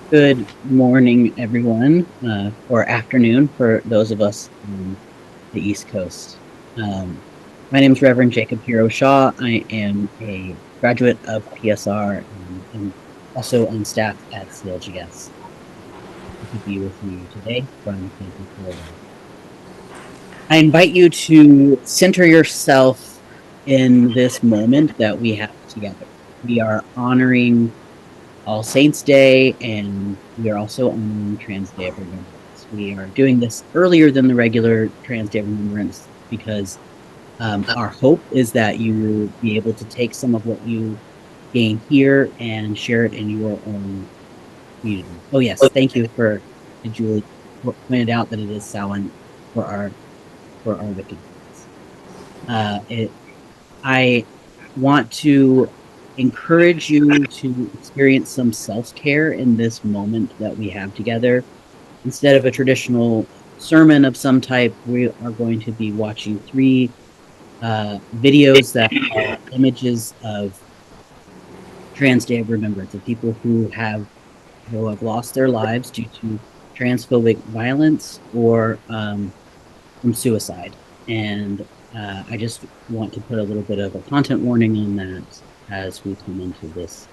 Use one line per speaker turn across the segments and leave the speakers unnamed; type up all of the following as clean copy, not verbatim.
Good morning, everyone, or afternoon for those of us on the East Coast. My name is Reverend Jacob Hero Shaw. I am a graduate of PSR and also on staff at CLGS. To be with you today from Campus Florida. I invite you to center yourself in this moment that we have together. We are honoring All Saints Day, and we are also honoring Trans Day of Remembrance. We are doing this earlier than the regular Trans Day of Remembrance because our hope is that you will be able to take some of what you gain here and share it in your own community. Oh yes, thank you for Julie pointed out that it is Samhain for our wicked. I want to encourage you to experience some self-care in this moment that we have together. Instead of a traditional sermon of some type, we are going to be watching three videos that are images of Trans Day of Remembrance, of people who have lost their lives due to transphobic violence or from suicide. And I just want to put a little bit of a content warning on that as we come into this.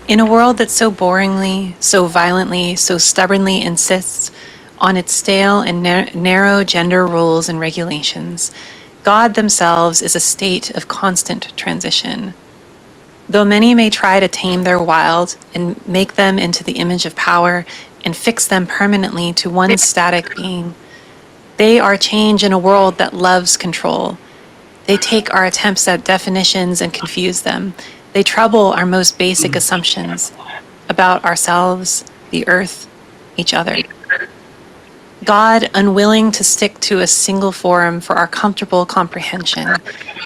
In a world that so boringly, so violently, so stubbornly insists on its stale and narrow gender rules and regulations, God themselves is a state of constant transition. Though many may try to tame their wild and make them into the image of power and fix them permanently to one static being, they are change in a world that loves control. They take our attempts at definitions and confuse them. They trouble our most basic assumptions about ourselves, the earth, each other. God, unwilling to stick to a single form for our comfortable comprehension,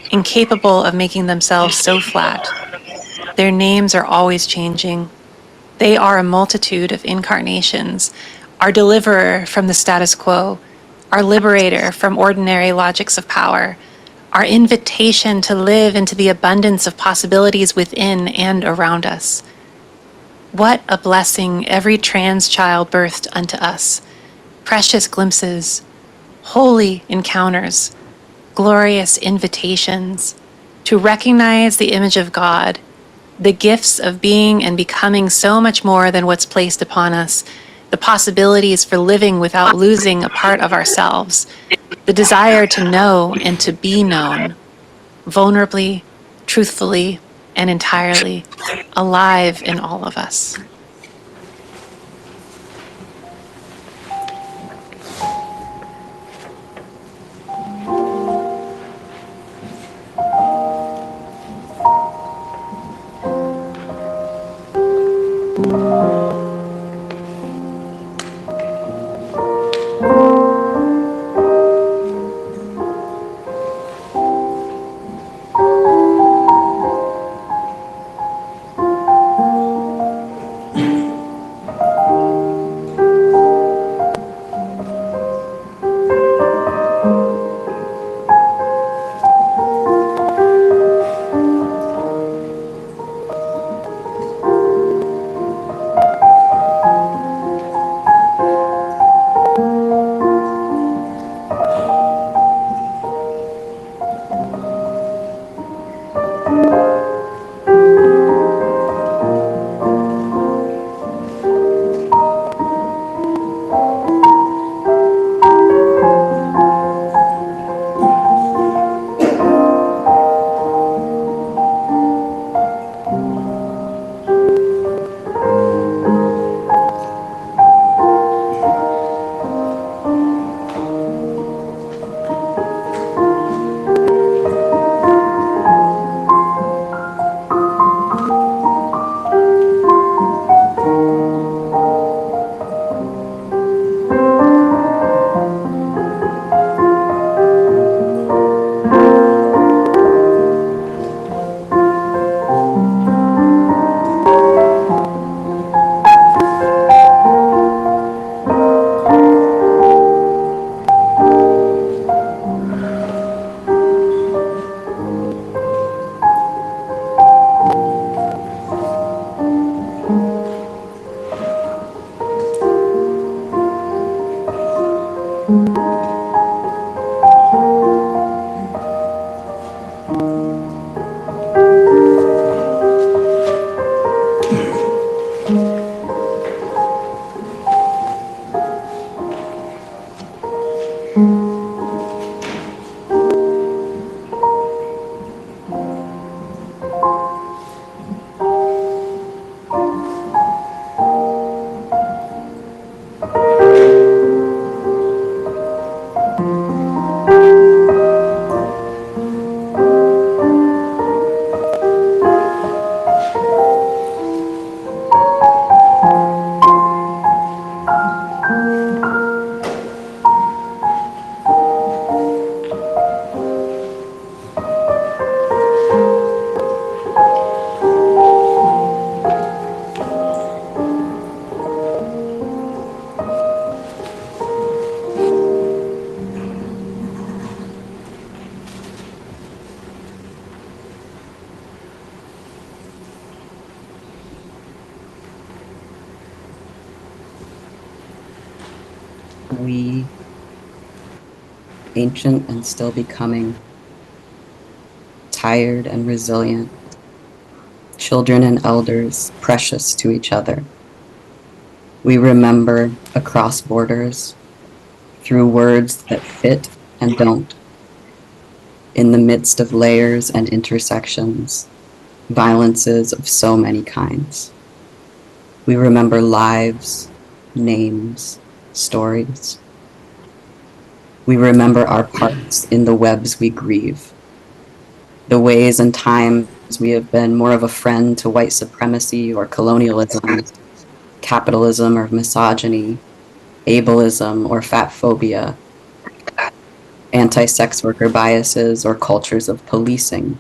incapable of making themselves so flat, their names are always changing. They are a multitude of incarnations, our deliverer from the status quo, our liberator from ordinary logics of power, our invitation to live into the abundance of possibilities within and around us. What a blessing every trans child birthed unto us. Precious glimpses, holy encounters, glorious invitations to recognize the image of God, the gifts of being and becoming so much more than what's placed upon us, the possibilities for living without losing a part of ourselves, the desire to know and to be known, vulnerably, truthfully, and entirely, alive in all of us.
We, ancient and still becoming, tired and resilient, children and elders precious to each other. We remember across borders, through words that fit and don't, in the midst of layers and intersections, violences of so many kinds. We remember lives, names, stories. We remember our parts in the webs we grieve, the ways and times we have been more of a friend to white supremacy or colonialism, capitalism or misogyny, ableism or fat phobia, anti-sex worker biases or cultures of policing,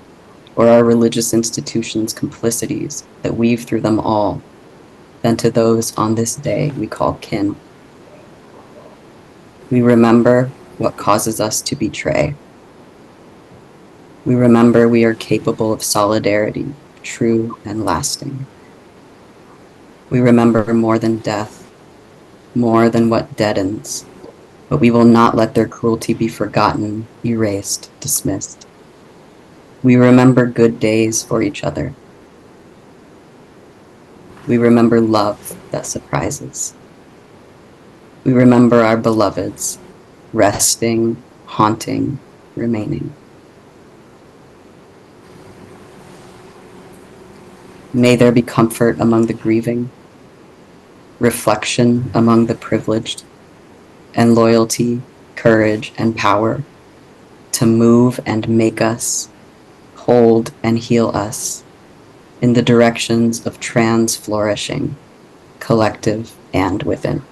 or our religious institutions' complicities that weave through them all, than to those on this day we call kin. We remember what causes us to betray. We remember we are capable of solidarity, true and lasting. We remember more than death, more than what deadens, but we will not let their cruelty be forgotten, erased, dismissed. We remember good days for each other. We remember love that surprises. We remember our beloveds, resting, haunting, remaining. May there be comfort among the grieving, reflection among the privileged, and loyalty, courage, and power to move and make us, hold and heal us in the directions of trans flourishing, collective and within.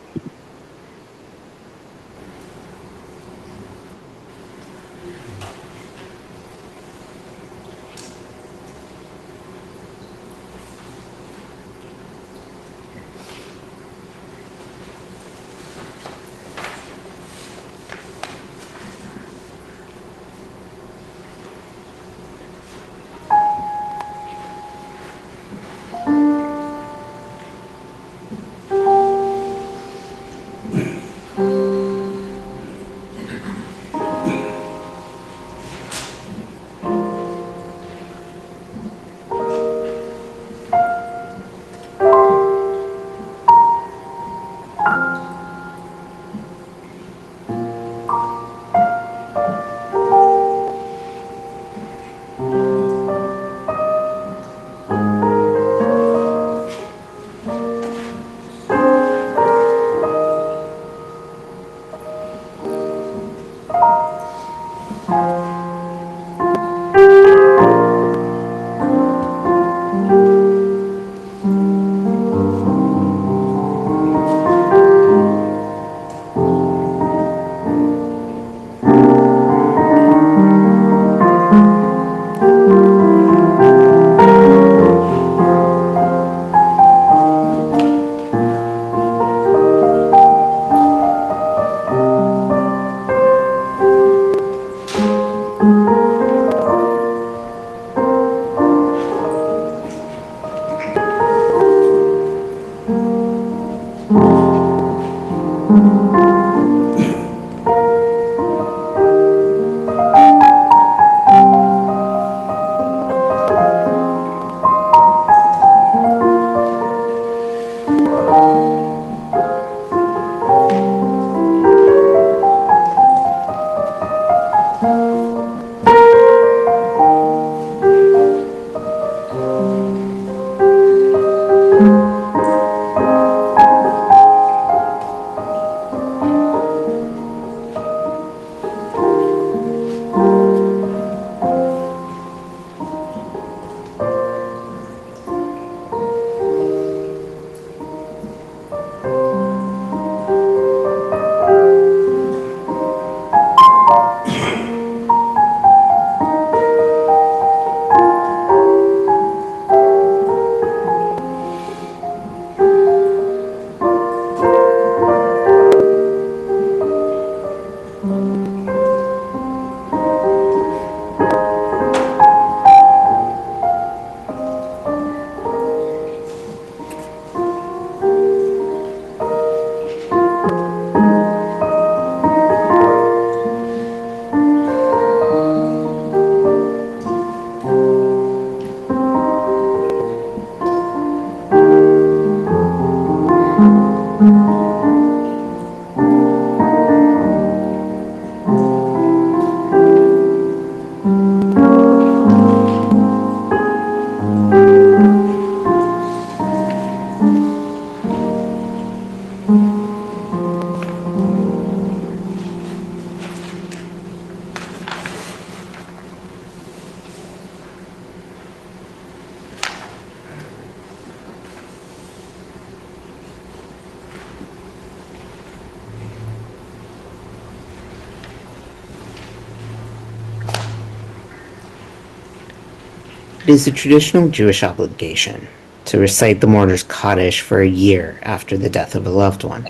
It is a traditional Jewish obligation to recite the mourner's Kaddish for a year after the death of a loved one.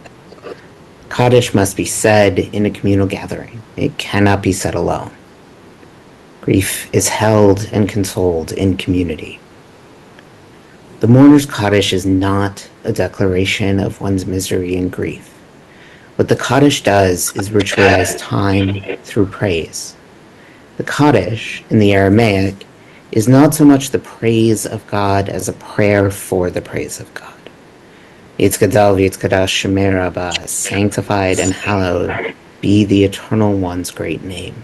Kaddish must be said in a communal gathering. It cannot be said alone. Grief is held and consoled in community. The mourner's Kaddish is not a declaration of one's misery and grief. What the Kaddish does is ritualize time through praise. The Kaddish, in the Aramaic, is not so much the praise of God as a prayer for the praise of God. Yitzgadal v'yitzgadash shemer Abba, sanctified and hallowed be the Eternal One's great name.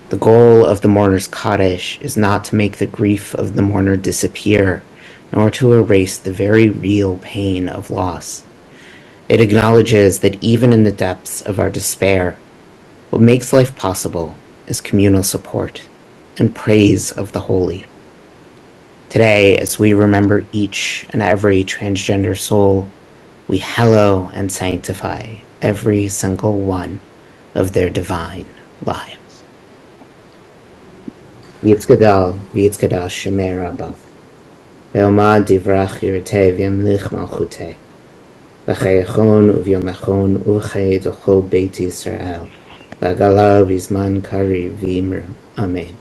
The goal of the mourner's Kaddish is not to make the grief of the mourner disappear, nor to erase the very real pain of loss. It acknowledges that even in the depths of our despair, what makes life possible is communal support and praise of the holy. Today, as we remember each and every transgender soul, we hallow and sanctify every single one of their divine lives. Yitzgadal v'yitzgadash shemer Abba, ve'omad divrach yirteh v'yamlich malchuteh, v'chayachon u'vyomachon u'chay d'chol beit Yisrael, v'agala v'zman kari v'imru. Amen.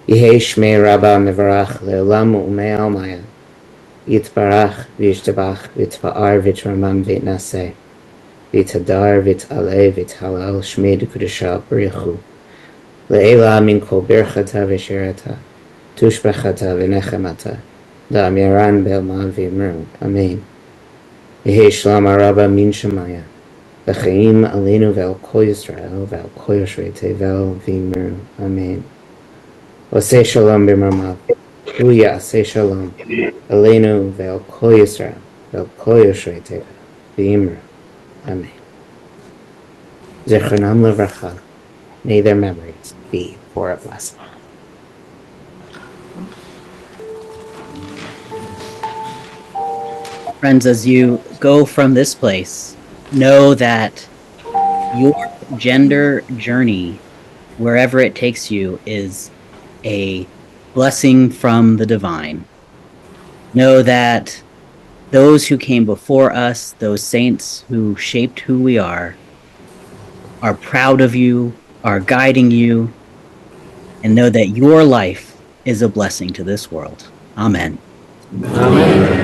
Yehei shmei Rabba mevarach le'olam u'mei almaya, yitbarach v'yishtabach v'yitpa'ar v'yitramam v'yitnaseh, v'yitadar v'yit'aleh v'yithalal shmei d'kudusha b'richu, le'ela min kol birchata v'shirata, tushbachata v'nechemata, da'amiran be'elma v'yimru. Amen. Yehei shlama Rabba min shemaya, v'chaim aleinu ve'al kol Yisrael ve'al kol yoshrei tevel v'yimru. Amen. Oseh shalom b'marmav, hu ya'aseh shalom, aleinu ve'al kol Yisrael ve'al kol yoshrei tevel v'yimru. Amen. Zichronam levracha, may their memories be for a blessing.
Friends, as you go from this place, know that your gender journey, wherever it takes you, is a blessing from the divine. Know that those who came before us, those saints who shaped who we are proud of you, are guiding you, and know that your life is a blessing to this world. Amen.
Amen.